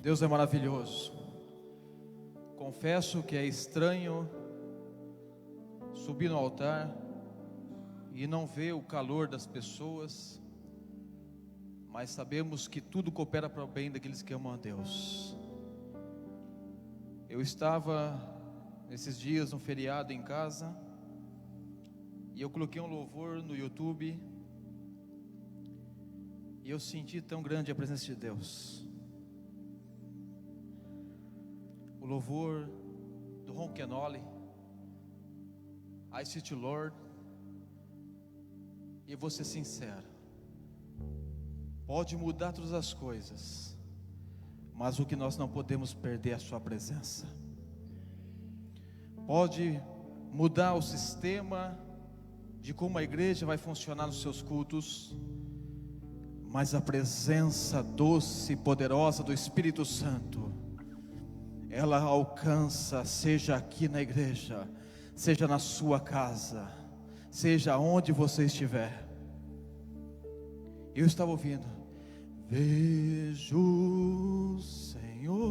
Deus é maravilhoso. Confesso que é estranho subir no altar e não ver o calor das pessoas, mas sabemos que tudo coopera para o bem daqueles que amam a Deus. Eu estava nesses dias no feriado em casa e eu coloquei um louvor no YouTube e eu senti tão grande a presença de Deus. O louvor do Ron Kenoly, I Seek You Lord. E eu vou ser sincero, pode mudar todas as coisas, mas o que nós não podemos perder é a sua presença. Pode mudar o sistema de como a igreja vai funcionar nos seus cultos, mas a presença doce e poderosa do Espírito Santo, ela alcança, seja aqui na igreja, seja na sua casa, seja onde você estiver. Eu estava ouvindo: vejo o Senhor,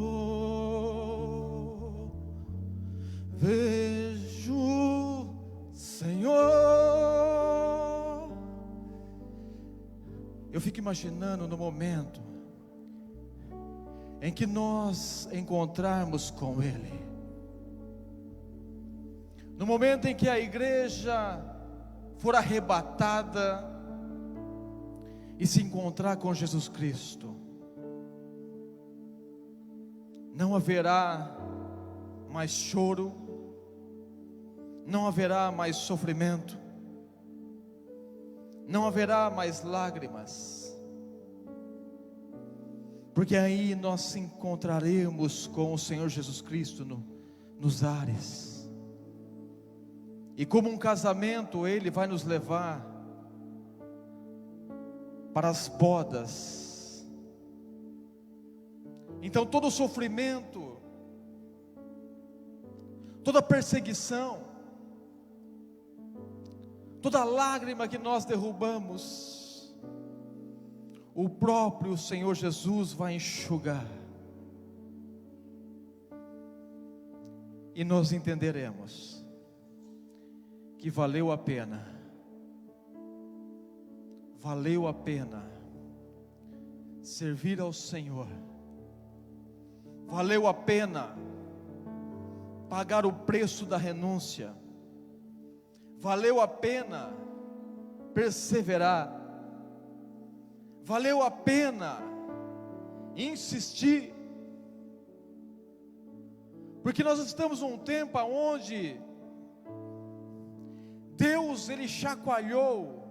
vejo o Senhor. Eu fico imaginando no momento em que nós encontrarmos com Ele, no momento em que a igreja for arrebatada e se encontrar com Jesus Cristo, não haverá mais choro, não haverá mais sofrimento, não haverá mais lágrimas, porque aí nós encontraremos com o Senhor Jesus Cristo nos ares. E como um casamento, Ele vai nos levar para as bodas. Então todo sofrimento, toda perseguição, toda lágrima que nós derrubamos, o próprio Senhor Jesus vai enxugar. E nós entenderemos que valeu a pena servir ao Senhor, valeu a pena pagar o preço da renúncia, valeu a pena perseverar, valeu a pena insistir, porque nós estamos num tempo onde Deus, Ele chacoalhou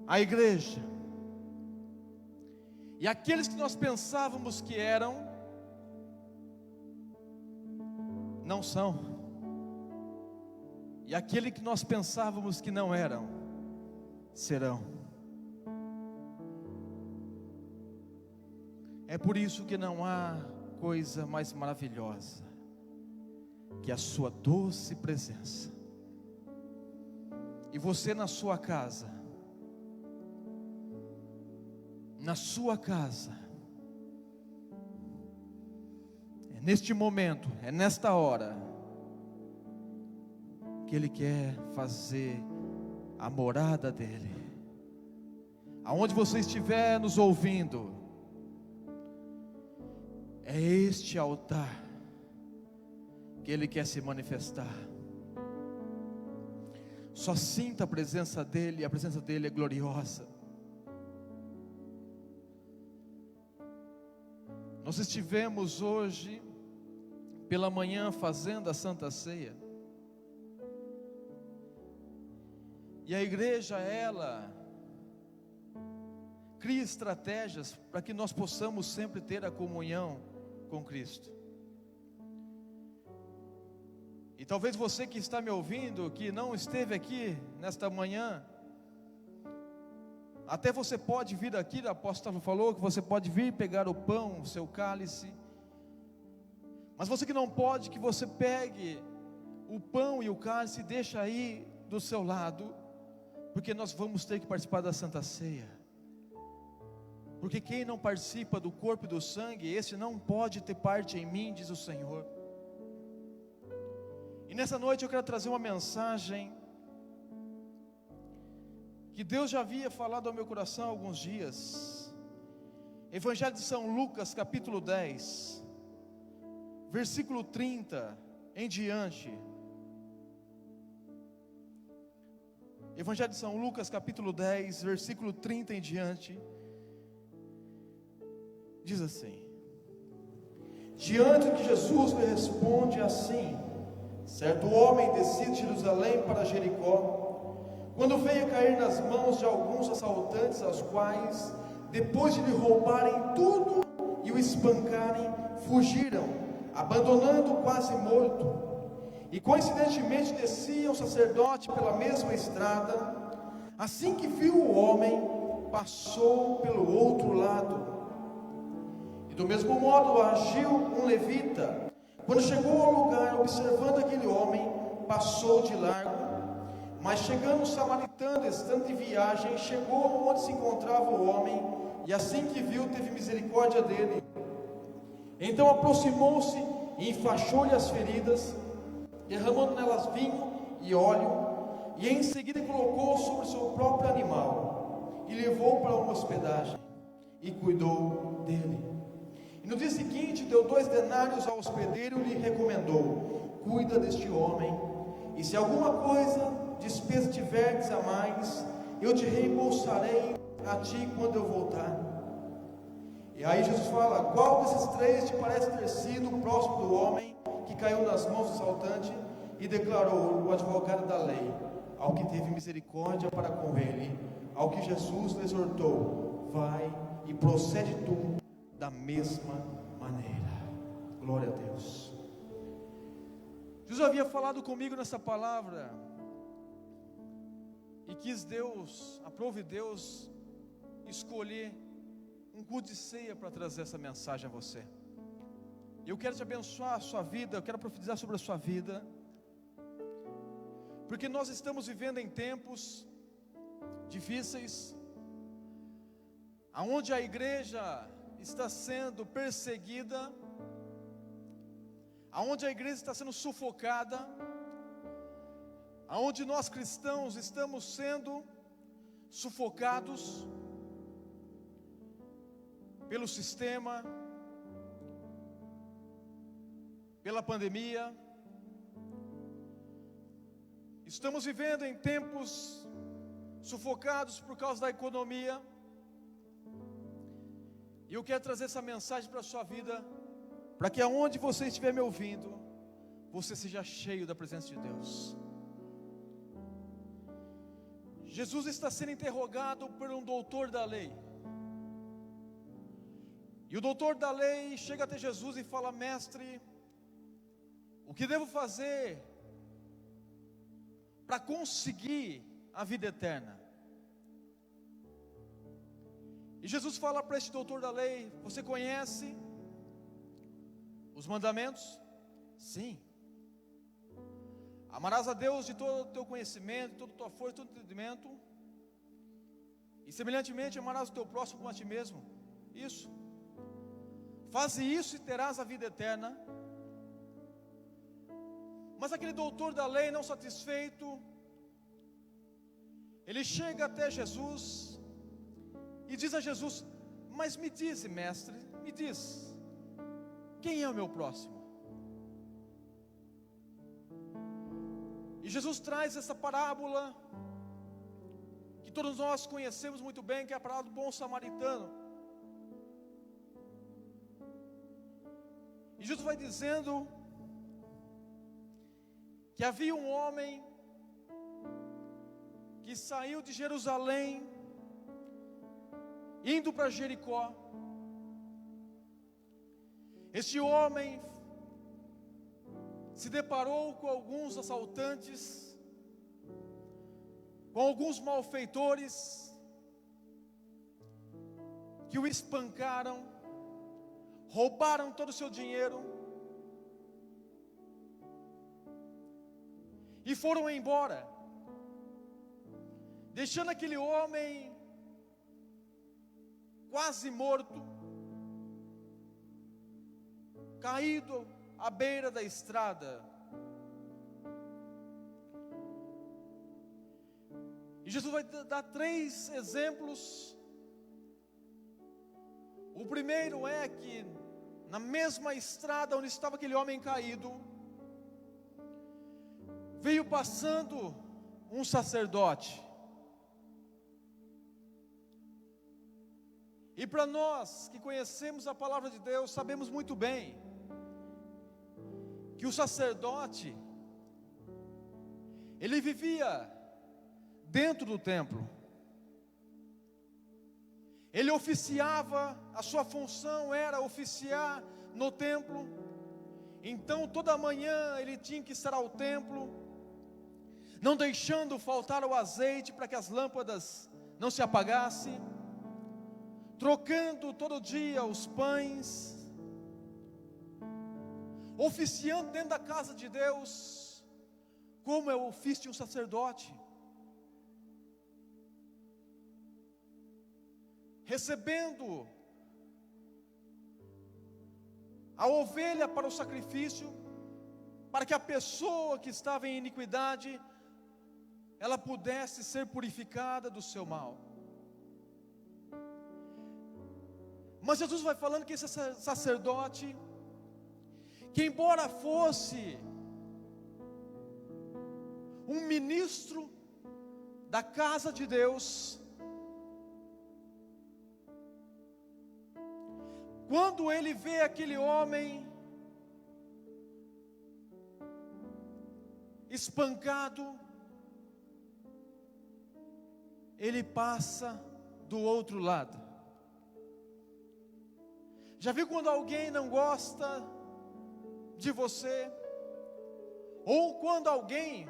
a igreja, e aqueles que nós pensávamos que eram, não são, e aquele que nós pensávamos que não eram, serão. É por isso que não há coisa mais maravilhosa que a sua doce presença. E você na sua casa, é neste momento, é nesta hora, que Ele quer fazer a morada dEle. Aonde você estiver nos ouvindo, é este altar que Ele quer se manifestar. Só sinta a presença dEle, e a presença dEle é gloriosa. Nós estivemos hoje pela manhã fazendo a Santa Ceia, e a igreja, ela cria estratégias para que nós possamos sempre ter a comunhão com Cristo. E talvez você que está me ouvindo, que não esteve aqui nesta manhã, até você pode vir aqui, o apóstolo falou que você pode vir pegar o pão, o seu cálice, mas você que não pode, que você pegue o pão e o cálice e deixa aí do seu lado, porque nós vamos ter que participar da Santa Ceia. porque quem não participa do corpo e do sangue, esse não pode ter parte em mim, diz o Senhor. E nessa noite eu quero trazer uma mensagem que Deus já havia falado ao meu coração há alguns dias. Evangelho de São Lucas, capítulo 10, versículo 30 em diante. Evangelho de São Lucas, capítulo 10, versículo 30 em diante. Diz assim: diante de Jesus lhe responde assim: certo homem descia de Jerusalém para Jericó, quando veio a cair nas mãos de alguns assaltantes, aos quais, depois de lhe roubarem tudo e o espancarem, fugiram, abandonando-o quase morto. E coincidentemente descia um sacerdote pela mesma estrada. Assim que viu o homem, passou pelo outro lado. E do mesmo modo agiu um levita. Quando chegou ao lugar, observando aquele homem, passou de largo. Mas chegando o samaritano, estando de viagem, chegou onde se encontrava o homem, e assim que viu, teve misericórdia dele. Então aproximou-se e enfaixou-lhe as feridas, derramando nelas vinho e óleo, e em seguida colocou sobre seu próprio animal, e levou para uma hospedagem, e cuidou dele. E no dia seguinte deu 2 denários ao hospedeiro e lhe recomendou: cuida deste homem, e se alguma despesa tiverdes a mais, eu te reembolsarei a ti quando eu voltar. E aí Jesus fala: qual desses 3 te parece ter sido próximo do homem que caiu nas mãos do assaltante? E declarou o advogado da lei: ao que teve misericórdia para com ele. Ao que Jesus lhe exortou: vai e procede tu da mesma maneira. Glória a Deus. Jesus havia falado comigo nessa palavra, e aprove Deus escolher um culto de ceia para trazer essa mensagem a você. Eu quero te abençoar a sua vida, eu quero profetizar sobre a sua vida, porque nós estamos vivendo em tempos difíceis, aonde a igreja está sendo perseguida, aonde a igreja está sendo sufocada, aonde nós cristãos estamos sendo sufocados pelo sistema, pela pandemia. Estamos vivendo em tempos sufocados por causa da economia. E eu quero trazer essa mensagem para a sua vida, para que aonde você estiver me ouvindo, você seja cheio da presença de Deus. Jesus está sendo interrogado por um doutor da lei. E o doutor da lei chega até Jesus e fala: mestre, o que devo fazer para conseguir a vida eterna? E Jesus fala para este doutor da lei: você conhece os mandamentos? Sim. Amarás a Deus de todo o teu conhecimento, toda a tua força, todo o teu entendimento, e semelhantemente amarás o teu próximo como a ti mesmo. Isso. Faze isso e terás a vida eterna. Mas aquele doutor da lei, não satisfeito, ele chega até Jesus e diz a Jesus: mas me diz, mestre, me diz, quem é o meu próximo? E Jesus traz essa parábola, que todos nós conhecemos muito bem, que é a parábola do bom samaritano. E Jesus vai dizendo que havia um homem que saiu de Jerusalém, indo para Jericó. Este homem se deparou com alguns assaltantes, com alguns malfeitores, que o espancaram, roubaram todo o seu dinheiro, e foram embora, deixando aquele homem quase morto, caído à beira da estrada. E Jesus vai dar 3 exemplos. O primeiro é que na mesma estrada onde estava aquele homem caído, veio passando um sacerdote. E para nós que conhecemos a palavra de Deus, sabemos muito bem que o sacerdote, ele vivia dentro do templo. Ele oficiava, a sua função era oficiar no templo. Então toda manhã ele tinha que estar ao templo, não deixando faltar o azeite para que as lâmpadas não se apagassem, trocando todo dia os pães, oficiando dentro da casa de Deus, como é o ofício de um sacerdote, recebendo a ovelha para o sacrifício, para que a pessoa que estava em iniquidade, ela pudesse ser purificada do seu mal. Mas Jesus vai falando que esse sacerdote, que embora fosse um ministro da casa de Deus, quando ele vê aquele homem espancado, ele passa do outro lado. Já viu quando alguém não gosta de você? Ou quando alguém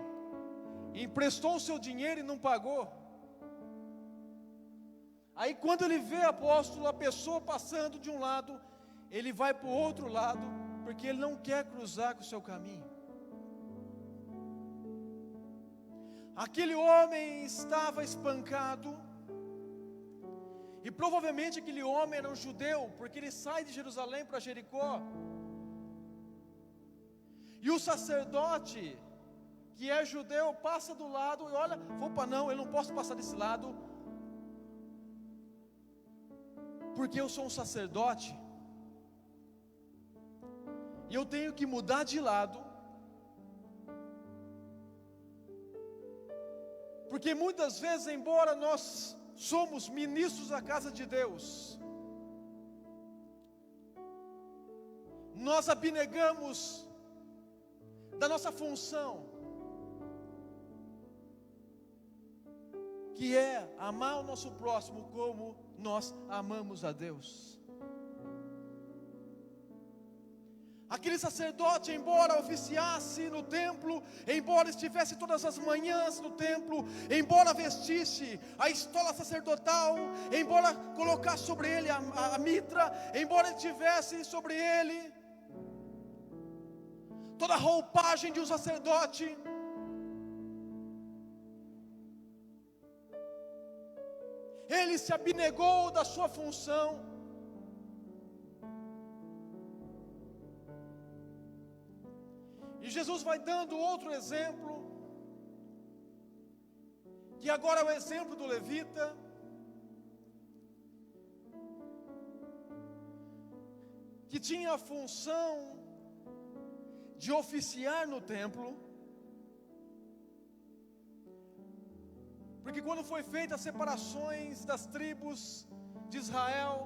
emprestou o seu dinheiro e não pagou? Aí quando ele vê, apóstolo, a pessoa passando de um lado, ele vai para o outro lado, porque ele não quer cruzar com o seu caminho. Aquele homem estava espancado, e provavelmente aquele homem era um judeu, porque ele sai de Jerusalém para Jericó. E o sacerdote, que é judeu, passa do lado e olha, opa, não, eu não posso passar desse lado, porque eu sou um sacerdote, e eu tenho que mudar de lado, porque muitas vezes, embora nós somos ministros da casa de Deus, nós abnegamos da nossa função, que é amar o nosso próximo como nós amamos a Deus. Aquele sacerdote, embora oficiasse no templo, embora estivesse todas as manhãs no templo, embora vestisse a estola sacerdotal, embora colocasse sobre ele a mitra, embora tivesse sobre ele toda a roupagem de um sacerdote, ele se abnegou da sua função. E Jesus vai dando outro exemplo, que agora é o exemplo do levita, que tinha a função de oficiar no templo, porque quando foi feita as separações das tribos de Israel,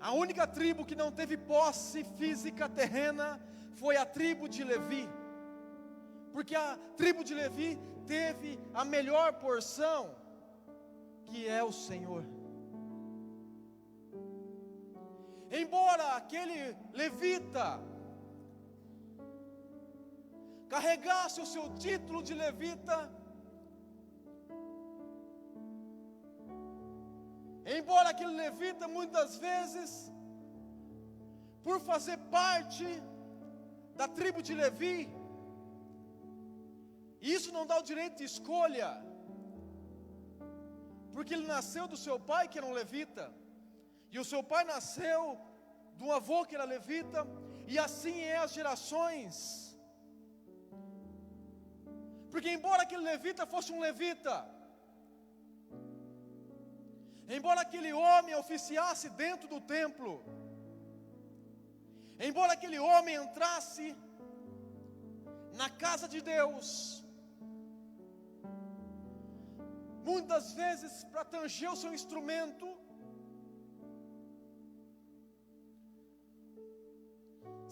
a única tribo que não teve posse física terrena foi a tribo de Levi, porque a tribo de Levi teve a melhor porção, que é o Senhor. Embora aquele levita carregasse o seu título de levita, embora aquele levita muitas vezes, por fazer parte da tribo de Levi, e isso não dá o direito de escolha, porque ele nasceu do seu pai que era um levita, e o seu pai nasceu de um avô que era levita, e assim é as gerações. Porque embora aquele levita fosse um levita, embora aquele homem oficiasse dentro do templo, embora aquele homem entrasse na casa de Deus, muitas vezes para tanger o seu instrumento,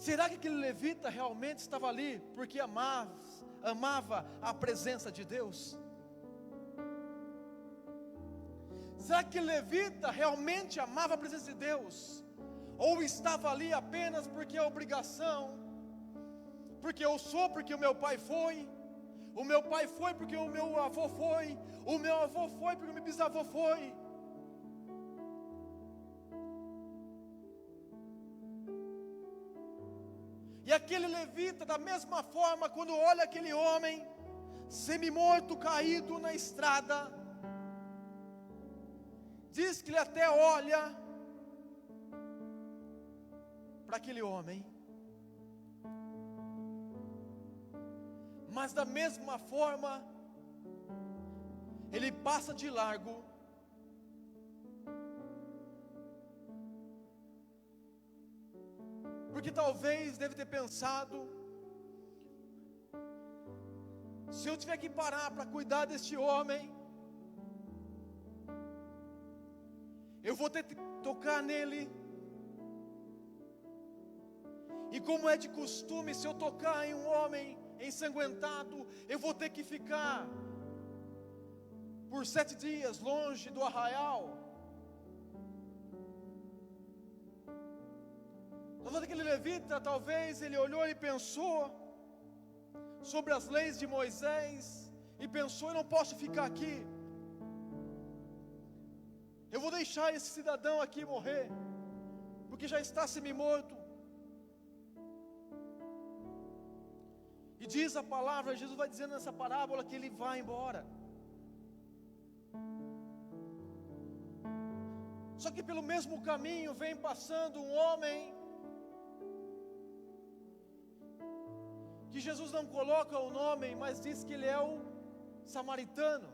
será que aquele levita realmente estava ali porque amava a presença de Deus? Será que aquele levita realmente amava a presença de Deus? Ou estava ali apenas porque é obrigação? Porque eu sou, porque o meu pai foi, o meu pai foi porque o meu avô foi, o meu avô foi porque o meu bisavô foi. E aquele levita, da mesma forma, quando olha aquele homem semi-morto, caído na estrada, diz que ele até olha para aquele homem, mas da mesma forma, ele passa de largo, porque talvez deve ter pensado: se eu tiver que parar para cuidar deste homem, eu vou ter que tocar nele, e como é de costume, se eu tocar em um homem ensanguentado, eu vou ter que ficar por 7 dias longe do arraial. Talvez aquele levita, talvez ele olhou e pensou sobre as leis de Moisés, e pensou: eu não posso ficar aqui, eu vou deixar esse cidadão aqui morrer, porque já está semi-morto. E diz a palavra, Jesus vai dizendo nessa parábola que ele vai embora. Só que pelo mesmo caminho vem passando um homem, que Jesus não coloca o nome, mas diz que ele é o samaritano.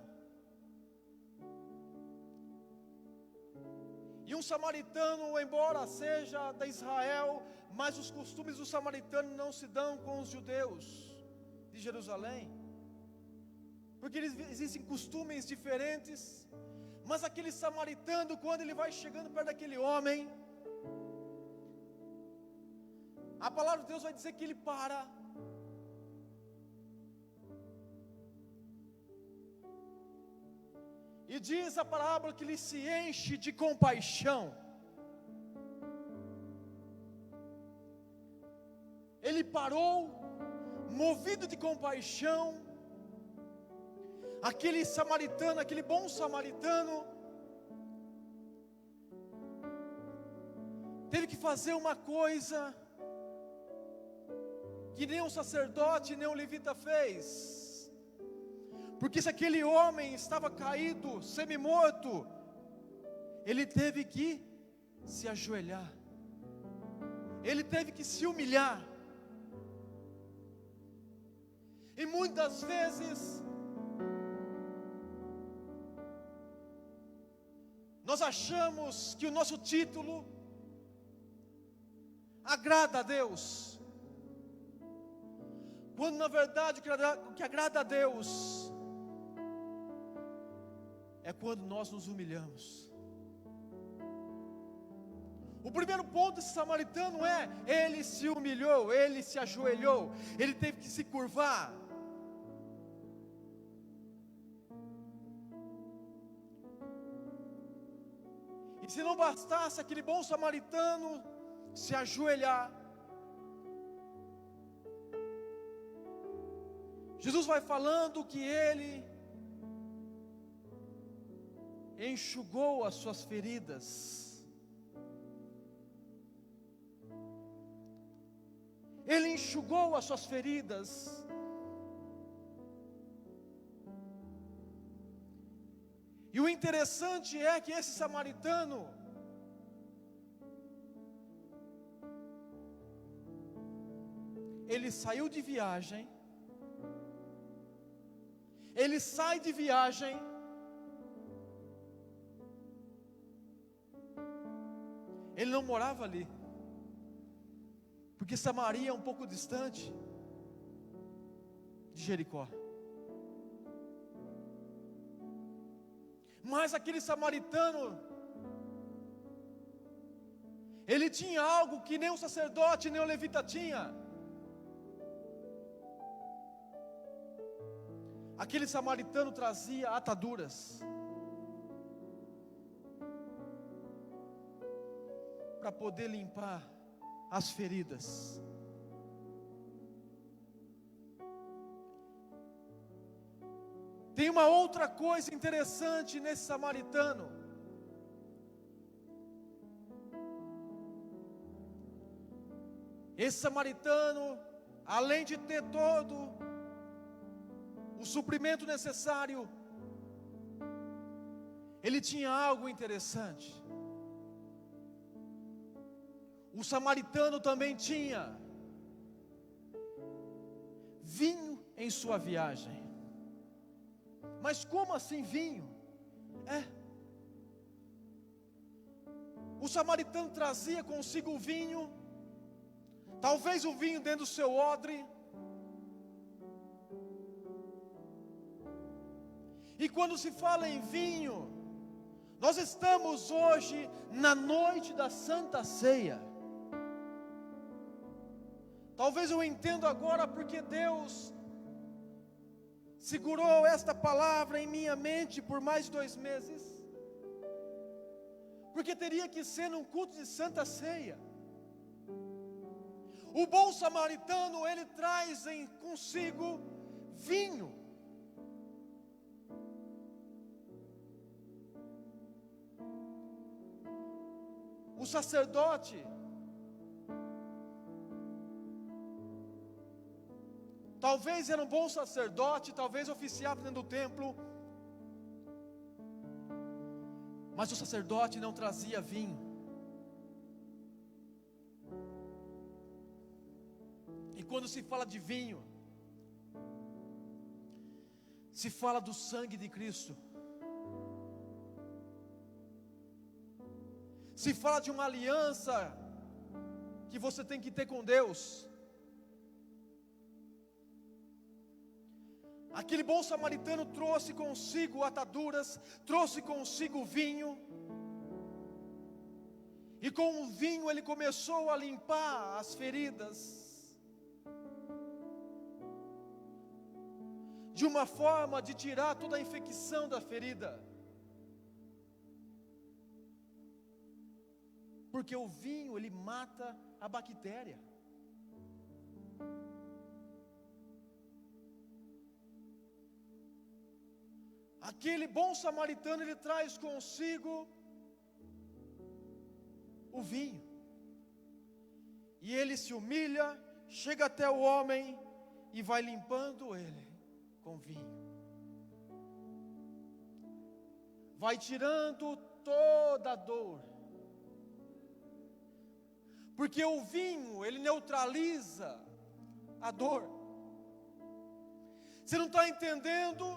E um samaritano, embora seja da Israel, mas os costumes do samaritano não se dão com os judeus de Jerusalém, porque existem costumes diferentes. Mas aquele samaritano, quando ele vai chegando perto daquele homem, a palavra de Deus vai dizer que ele para, e diz a parábola que ele se enche de compaixão. Ele parou, movido de compaixão. Aquele samaritano, aquele bom samaritano, teve que fazer uma coisa que nem um sacerdote, nem um levita fez. Porque se aquele homem estava caído, semi-morto, ele teve que se ajoelhar, ele teve que se humilhar. E muitas vezes nós achamos que o nosso título agrada a Deus, quando na verdade o que agrada a Deus é quando nós nos humilhamos. O primeiro ponto desse samaritano é: ele se humilhou, ele se ajoelhou, ele teve que se curvar. E se não bastasse aquele bom samaritano se ajoelhar, Jesus vai falando que ele enxugou as suas feridas. Ele enxugou as suas feridas. E o interessante é que esse samaritano, ele saiu de viagem, ele sai de viagem, ele não morava ali, porque Samaria é um pouco distante de Jericó. Mas aquele samaritano, ele tinha algo que nem o sacerdote, nem o levita tinha. Aquele samaritano trazia ataduras para poder limpar as feridas. Tem uma outra coisa interessante nesse samaritano. Esse samaritano, além de ter todo o suprimento necessário, ele tinha algo interessante. O samaritano também tinha vinho em sua viagem. Mas como assim vinho? O samaritano trazia consigo o vinho, talvez o vinho dentro do seu odre. E quando se fala em vinho, nós estamos hoje na noite da Santa Ceia. Talvez eu entenda agora porque Deus segurou esta palavra em minha mente por mais de 2 meses, porque teria que ser num culto de Santa Ceia. O bom samaritano, ele traz consigo vinho. O sacerdote, talvez era um bom sacerdote, talvez oficiava dentro do templo, mas o sacerdote não trazia vinho. E quando se fala de vinho, se fala do sangue de Cristo, se fala de uma aliança que você tem que ter com Deus. Aquele bom samaritano trouxe consigo ataduras, trouxe consigo vinho, e com o vinho ele começou a limpar as feridas, de uma forma de tirar toda a infecção da ferida, porque o vinho ele mata a bactéria. Aquele bom samaritano, ele traz consigo o vinho, e ele se humilha, chega até o homem e vai limpando ele com vinho, vai tirando toda a dor, porque o vinho ele neutraliza a dor. Você não está entendendo?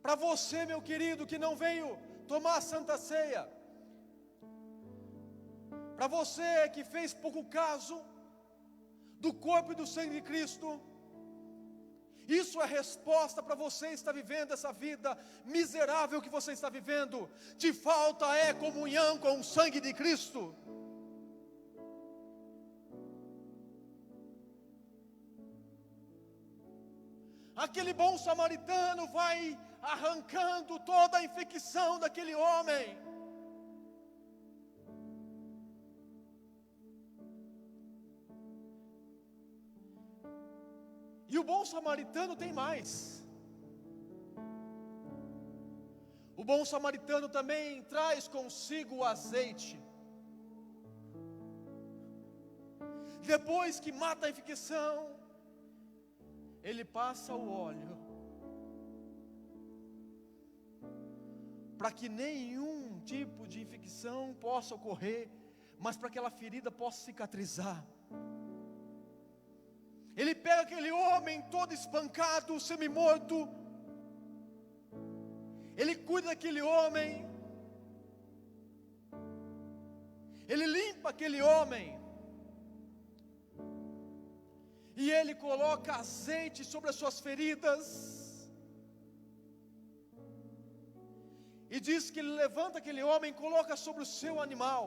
Para você, meu querido, que não veio tomar a Santa Ceia, para você que fez pouco caso do corpo e do sangue de Cristo, isso é resposta para você estar vivendo essa vida miserável que você está vivendo. Te falta comunhão com o sangue de Cristo. Aquele bom samaritano vai arrancando toda a infecção daquele homem. E o bom samaritano tem mais. O bom samaritano também traz consigo o azeite. Depois que mata a infecção, ele passa o óleo para que nenhum tipo de infecção possa ocorrer, mas para que aquela ferida possa cicatrizar. Ele pega aquele homem todo espancado, semi-morto, ele cuida daquele homem, ele limpa aquele homem, e ele coloca azeite sobre as suas feridas, e diz que ele levanta aquele homem e coloca sobre o seu animal.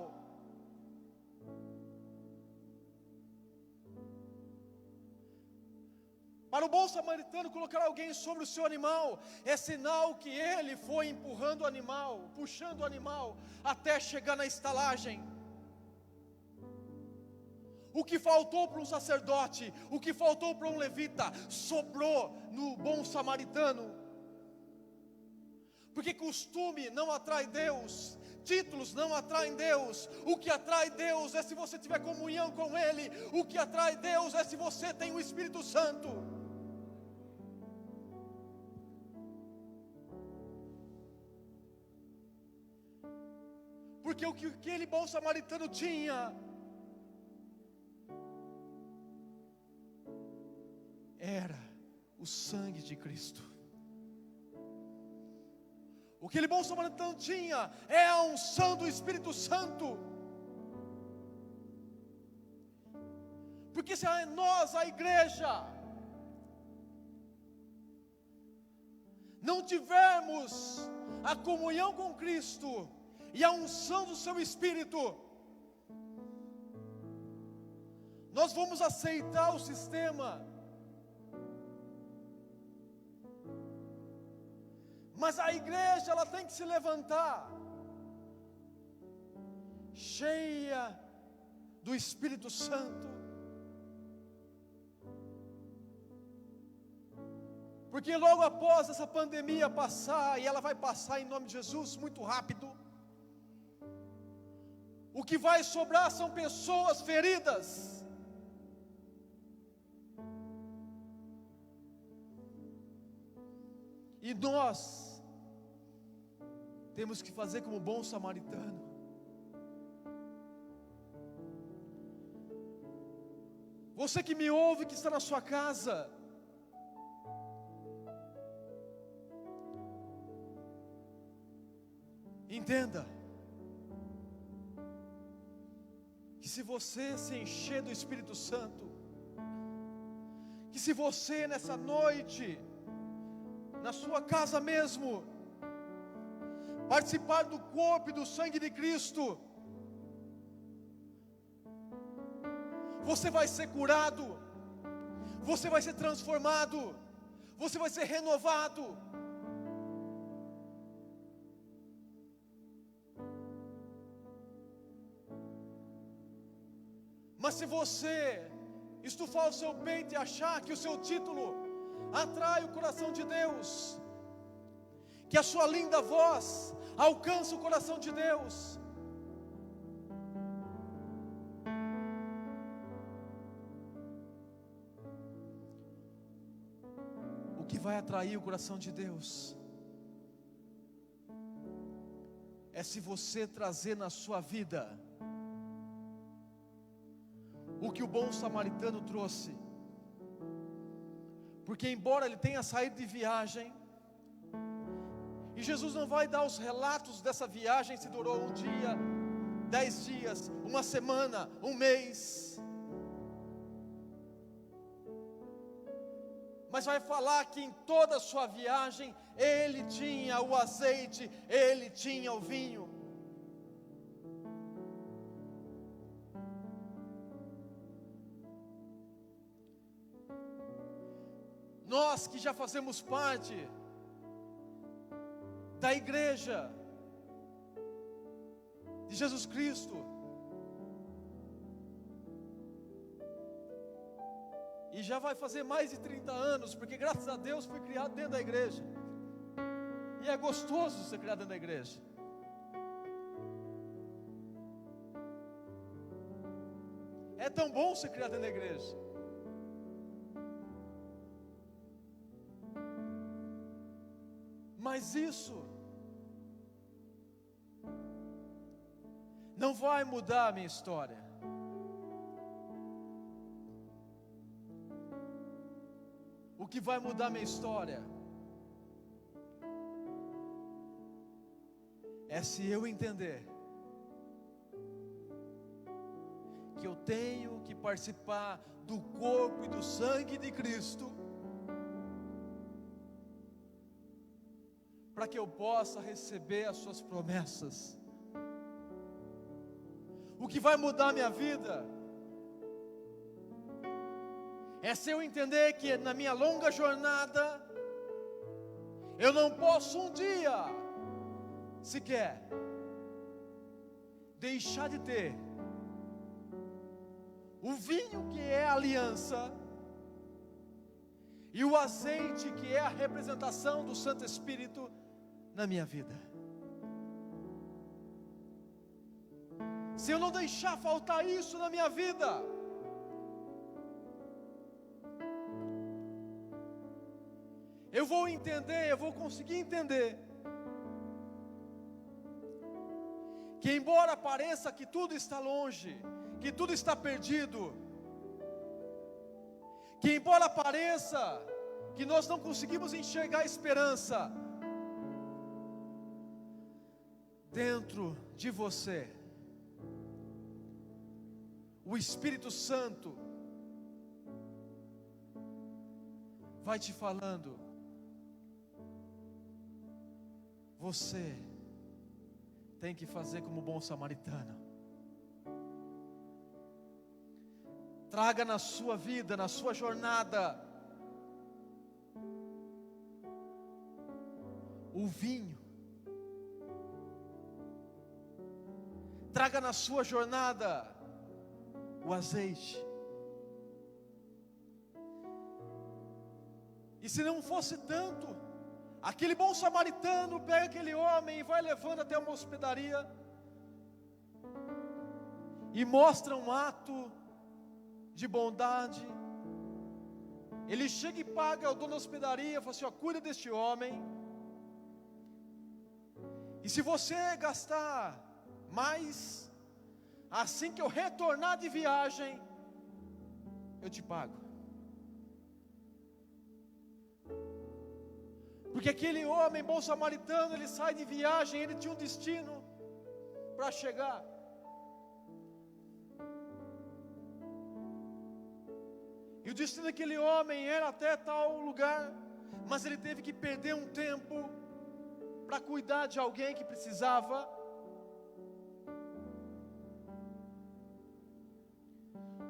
Para o bom samaritano, colocar alguém sobre o seu animal é sinal que ele foi empurrando o animal, puxando o animal, até chegar na estalagem. O que faltou para um sacerdote, o que faltou para um levita, sobrou no bom samaritano. Porque costume não atrai Deus, títulos não atraem Deus. O que atrai Deus é se você tiver comunhão com Ele. O que atrai Deus é se você tem o Espírito Santo. Porque o que aquele bom samaritano tinha era o sangue de Cristo. O que aquele bom samaritano tinha é a unção do Espírito Santo. Porque se nós, a igreja, não tivermos a comunhão com Cristo e a unção do seu Espírito, nós vamos aceitar o sistema, mas a igreja ela tem que se levantar, cheia do Espírito Santo, porque logo após essa pandemia passar, e ela vai passar em nome de Jesus muito rápido, o que vai sobrar são pessoas feridas. E nós temos que fazer como bom samaritano. Você que me ouve, que está na sua casa, entenda que se você se encher do Espírito Santo, que se você nessa noite, na sua casa mesmo, participar do corpo e do sangue de Cristo, você vai ser curado, você vai ser transformado, você vai ser renovado. Mas se você estufar o seu peito e achar que o seu título atrai o coração de Deus, que a sua linda voz alcança o coração de Deus, o que vai atrair o coração de Deus é se você trazer na sua vida o que o bom samaritano trouxe. Porque embora ele tenha saído de viagem, e Jesus não vai dar os relatos dessa viagem, se durou um dia, 10 dias, uma semana, um mês, mas vai falar que em toda a sua viagem, ele tinha o azeite, ele tinha o vinho. Nós que já fazemos parte da igreja de Jesus Cristo, e já vai fazer mais de 30 anos, porque graças a Deus fui criado dentro da igreja, e é gostoso ser criado dentro da igreja. É tão bom ser criado dentro da igreja. Mas isso não vai mudar a minha história. O que vai mudar a minha história é se eu entender que eu tenho que participar do corpo e do sangue de Cristo, para que eu possa receber as suas promessas. O que vai mudar a minha vida é se eu entender que na minha longa jornada, eu não posso um dia sequer deixar de ter o vinho que é a aliança e o azeite que é a representação do Santo Espírito na minha vida. Se eu não deixar faltar isso na minha vida, eu vou entender, eu vou conseguir entender que embora pareça que tudo está longe, que tudo está perdido, que embora pareça que nós não conseguimos enxergar a esperança, dentro de você, o Espírito Santo vai te falando: você tem que fazer como bom samaritano. Traga na sua vida, na sua jornada, o vinho. Traga na sua jornada o azeite. E se não fosse tanto, aquele bom samaritano pega aquele homem e vai levando até uma hospedaria e mostra um ato de bondade. Ele chega e paga ao dono da hospedaria, fala assim: ó, cuida deste homem, e se você gastar mais, assim que eu retornar de viagem, eu te pago. Porque aquele homem bom samaritano, ele sai de viagem, ele tinha um destino para chegar. E o destino daquele homem era até tal lugar, mas ele teve que perder um tempo para cuidar de alguém que precisava.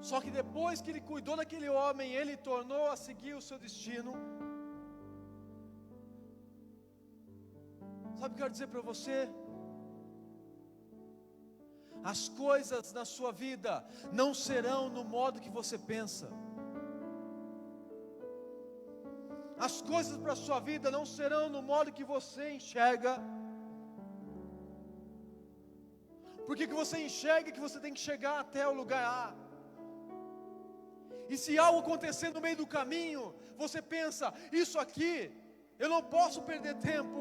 Só que depois que ele cuidou daquele homem, ele tornou a seguir o seu destino. Sabe o que eu quero dizer para você? As coisas na sua vida não serão no modo que você pensa. As coisas para a sua vida não serão no modo que você enxerga. Porque que você enxerga que você tem que chegar até o lugar A. E se algo acontecer no meio do caminho, você pensa: isso aqui, eu não posso perder tempo.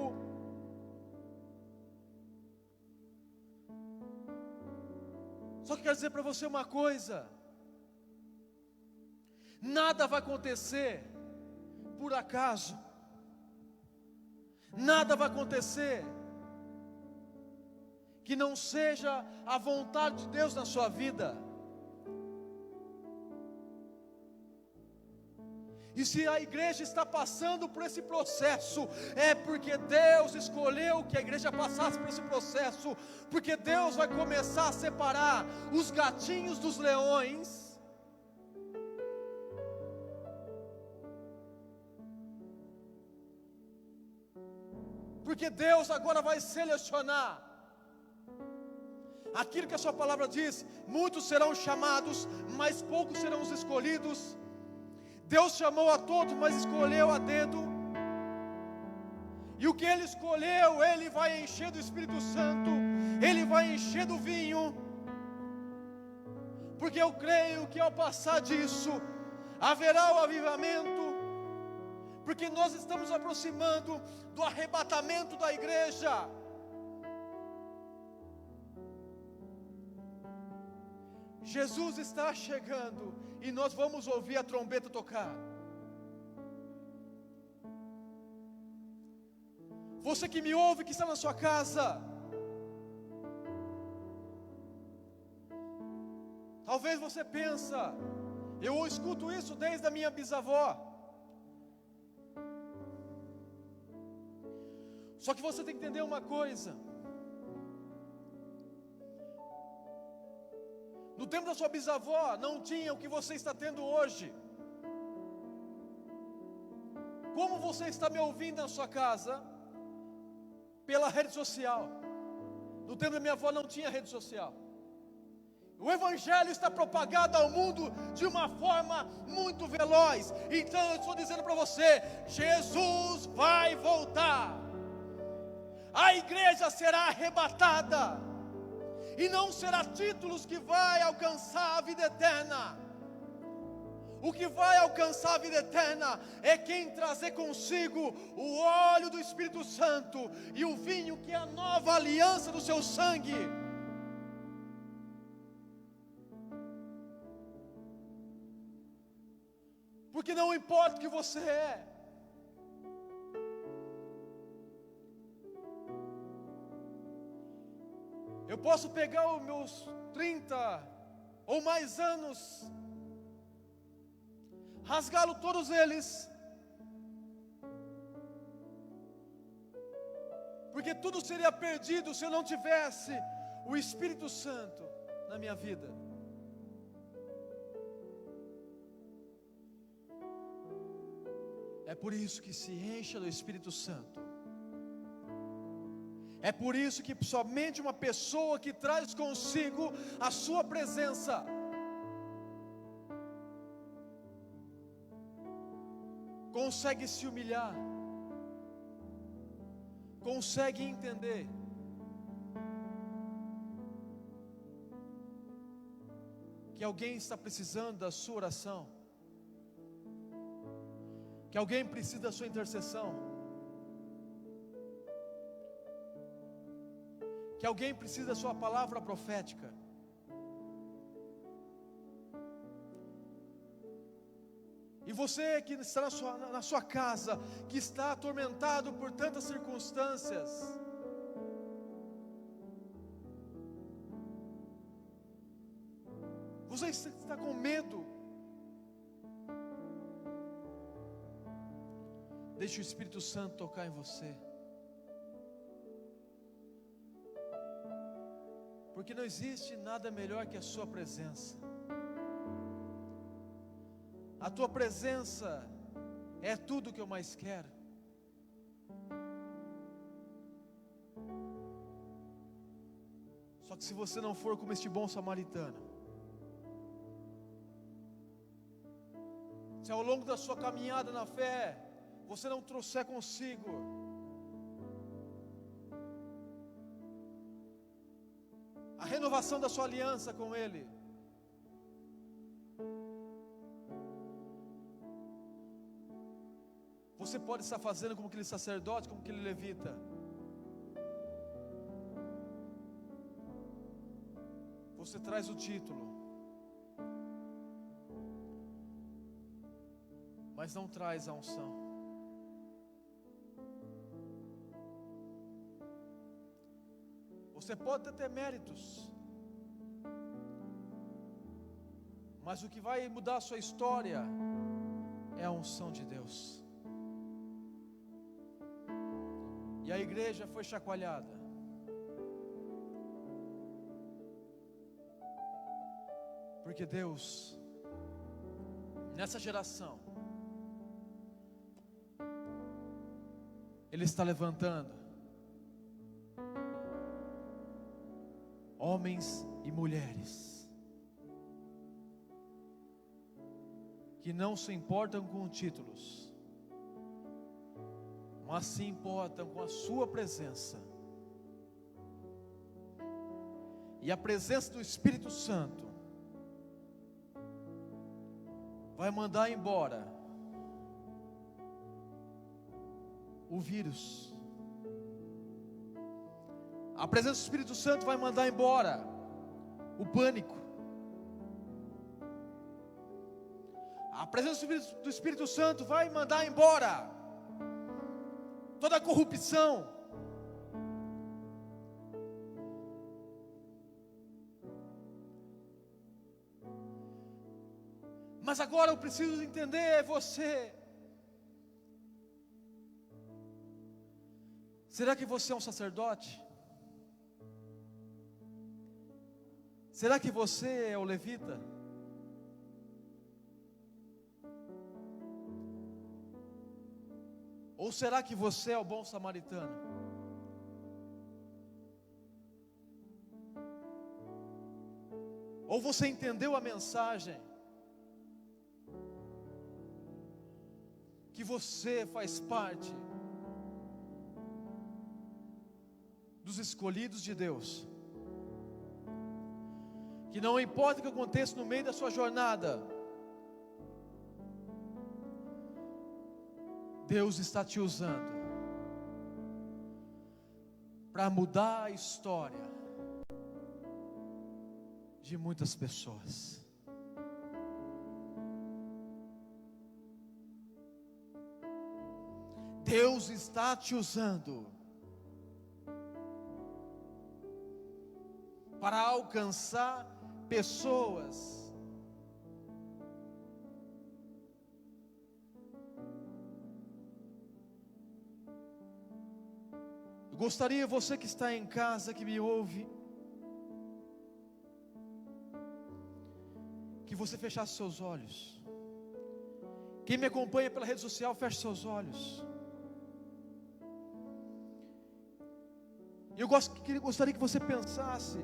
Só que eu quero dizer para você uma coisa: nada vai acontecer por acaso. Nada vai acontecer que não seja a vontade de Deus na sua vida. E se a igreja está passando por esse processo, é porque Deus escolheu que a igreja passasse por esse processo, porque Deus vai começar a separar os gatinhos dos leões. Porque Deus agora vai selecionar aquilo que a sua palavra diz: muitos serão chamados, mas poucos serão os escolhidos. Deus chamou a todos, mas escolheu a dedo. E o que Ele escolheu, Ele vai encher do Espírito Santo, Ele vai encher do vinho. Porque eu creio que ao passar disso, haverá o avivamento. Porque nós estamos aproximando do arrebatamento da igreja. Jesus está chegando e nós vamos ouvir a trombeta tocar. Você que me ouve, que está na sua casa, talvez você pensa, eu escuto isso desde a minha bisavó. Só que você tem que entender uma coisa. No tempo da sua bisavó, não tinha o que você está tendo hoje. Como você está me ouvindo na sua casa? Pela rede social. No tempo da minha avó não tinha rede social. O Evangelho está propagado ao mundo de uma forma muito veloz. Então eu estou dizendo para você, Jesus vai voltar. A igreja será arrebatada. E não será títulos que vai alcançar a vida eterna. O que vai alcançar a vida eterna é quem trazer consigo o óleo do Espírito Santo e o vinho que é a nova aliança do seu sangue. Porque não importa o que você é. Eu posso pegar os meus 30 ou mais anos, rasgá-lo todos eles, porque tudo seria perdido se eu não tivesse o Espírito Santo na minha vida. É por isso que se encha do Espírito Santo. É por isso que somente uma pessoa que traz consigo a sua presença consegue se humilhar, consegue entender que alguém está precisando da sua oração, que alguém precisa da sua intercessão, que alguém precisa da sua palavra profética. E você que está na sua casa, que está atormentado por tantas circunstâncias, você está com medo, deixe o Espírito Santo tocar em você. Porque não existe nada melhor que a sua presença. A tua presença é tudo que eu mais quero. Só que se você não for como este bom samaritano, se ao longo da sua caminhada na fé, você não trouxer consigo a renovação da sua aliança com Ele, você pode estar fazendo como aquele sacerdote, como aquele levita. Você traz o título, mas não traz a unção. Você pode até ter méritos, mas o que vai mudar a sua história é a unção de Deus. E a igreja foi chacoalhada. Porque Deus, nessa geração, Ele está levantando homens e mulheres que não se importam com títulos, mas se importam com a sua presença. E a presença do Espírito Santo vai mandar embora o vírus. A presença do Espírito Santo vai mandar embora o pânico. presença do Espírito Santo vai mandar embora toda a corrupção. Mas agora eu preciso entender você. Será que você é um sacerdote? Será que você é o levita? Ou será que você é o bom samaritano? Ou você entendeu a mensagem? Que você faz parte dos escolhidos de Deus. Que não importa o que aconteça no meio da sua jornada, Deus está te usando para mudar a história de muitas pessoas. Deus está te usando para alcançar pessoas. Gostaria, você que está em casa, que me ouve, que você fechasse seus olhos. Quem me acompanha pela rede social, feche seus olhos. Eu gostaria que você pensasse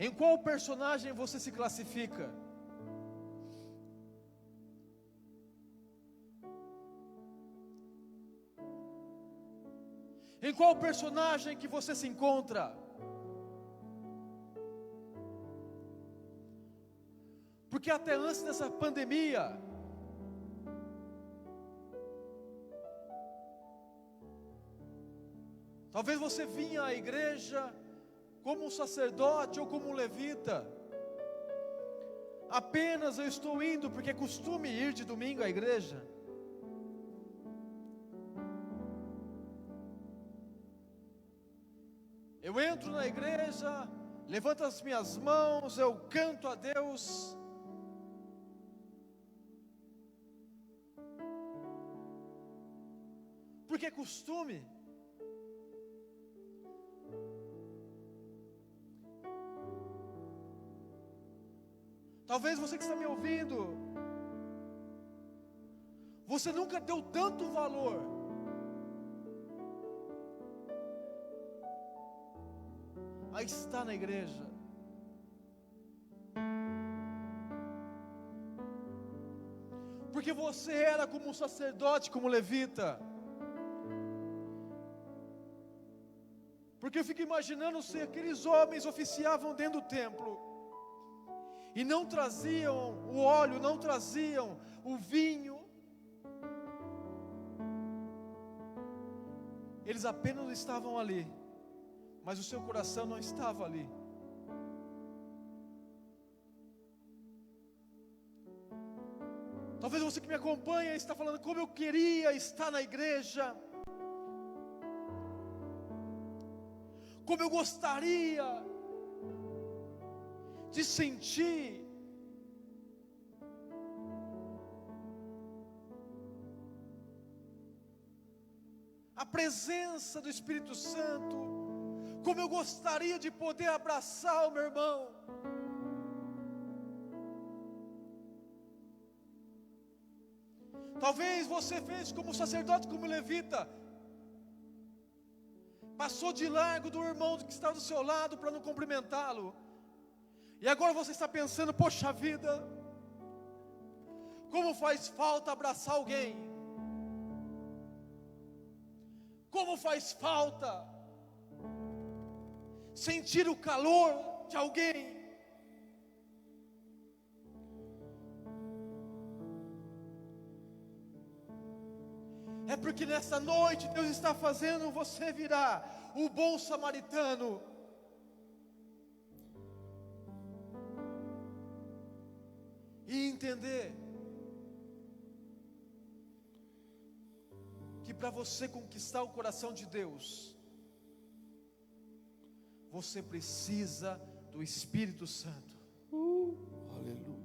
em qual personagem você se classifica. Em qual personagem que você se encontra? Porque até antes dessa pandemia, talvez você vinha à igreja como um sacerdote ou como um levita. Apenas eu estou indo porque é costume ir de domingo à igreja. Eu entro na igreja, levanto as minhas mãos, eu canto a Deus. Porque é costume. Talvez você que está me ouvindo, você nunca deu tanto valor a estar na igreja. Porque você era como um sacerdote, como levita. Porque eu fico imaginando se aqueles homens oficiavam dentro do templo e não traziam o óleo, não traziam o vinho, eles apenas estavam ali, mas o seu coração não estava ali. Talvez você que me acompanha está falando: como eu queria estar na igreja, como eu gostaria de sentir a presença do Espírito Santo, como eu gostaria de poder abraçar o meu irmão. Talvez você fez como sacerdote, como levita, passou de largo do irmão que está do seu lado para não cumprimentá-lo. E agora você está pensando: poxa vida, como faz falta abraçar alguém. Como faz falta sentir o calor de alguém. É porque nessa noite Deus está fazendo você virar o bom samaritano. E entender que para você conquistar o coração de Deus, você precisa do Espírito Santo. Aleluia.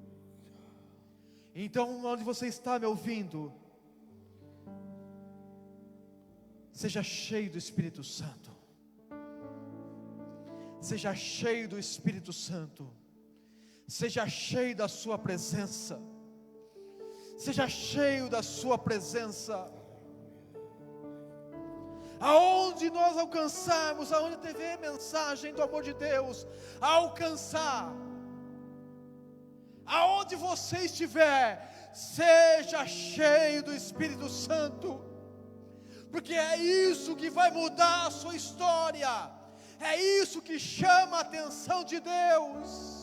Então, onde você está me ouvindo, seja cheio do Espírito Santo. Seja cheio do Espírito Santo. Seja cheio da sua presença. Seja cheio da sua presença. Aonde nós alcançarmos, aonde a TV mensagem do amor de Deus alcançar, aonde você estiver, seja cheio do Espírito Santo, porque é isso que vai mudar a sua história, é isso que chama a atenção de Deus.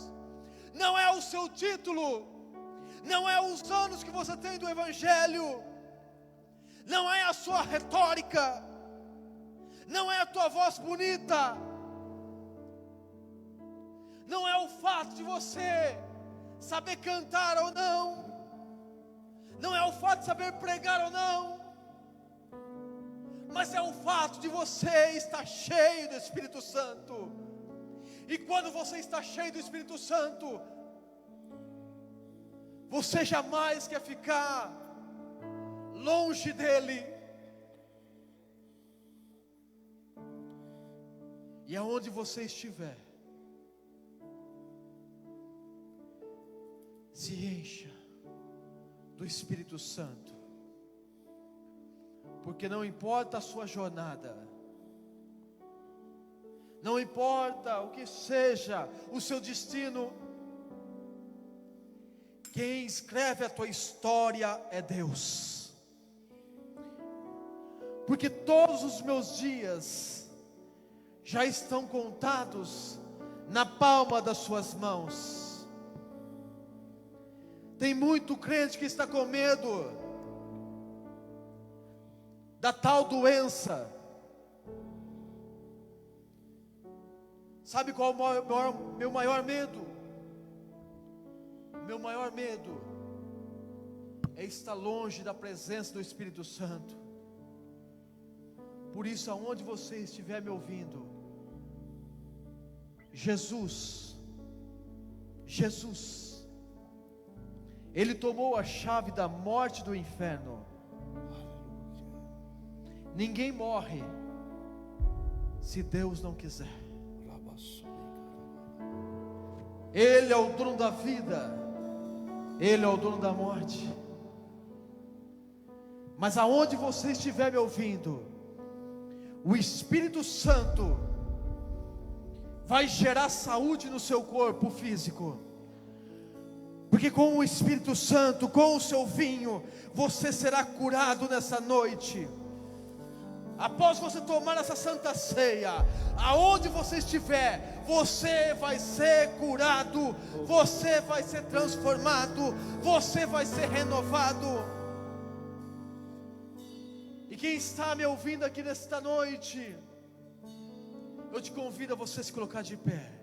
Não é o seu título, não é os anos que você tem do Evangelho, não é a sua retórica, não é a tua voz bonita, não é o fato de você saber cantar ou não, não é o fato de saber pregar ou não, mas é o fato de você estar cheio do Espírito Santo. E quando você está cheio do Espírito Santo, você jamais quer ficar longe dele. E aonde você estiver, se encha do Espírito Santo, porque não importa a sua jornada, não importa o que seja o seu destino, quem escreve a tua história é Deus. Porque todos os meus dias já estão contados na palma das suas mãos. Tem muito crente que está com medo da tal doença. Sabe qual é o meu maior medo? Meu maior medo é estar longe da presença do Espírito Santo. Por isso, aonde você estiver me ouvindo, Jesus, Ele tomou a chave da morte e do inferno. Ninguém morre se Deus não quiser. Ele é o dono da vida, Ele é o dono da morte. Mas aonde você estiver me ouvindo, o Espírito Santo vai gerar saúde no seu corpo físico. Porque com o Espírito Santo, com o seu vinho, você será curado nessa noite. Após você tomar essa santa ceia, aonde você estiver, você vai ser curado, você vai ser transformado, você vai ser renovado. E quem está me ouvindo aqui nesta noite, eu te convido a você se colocar de pé.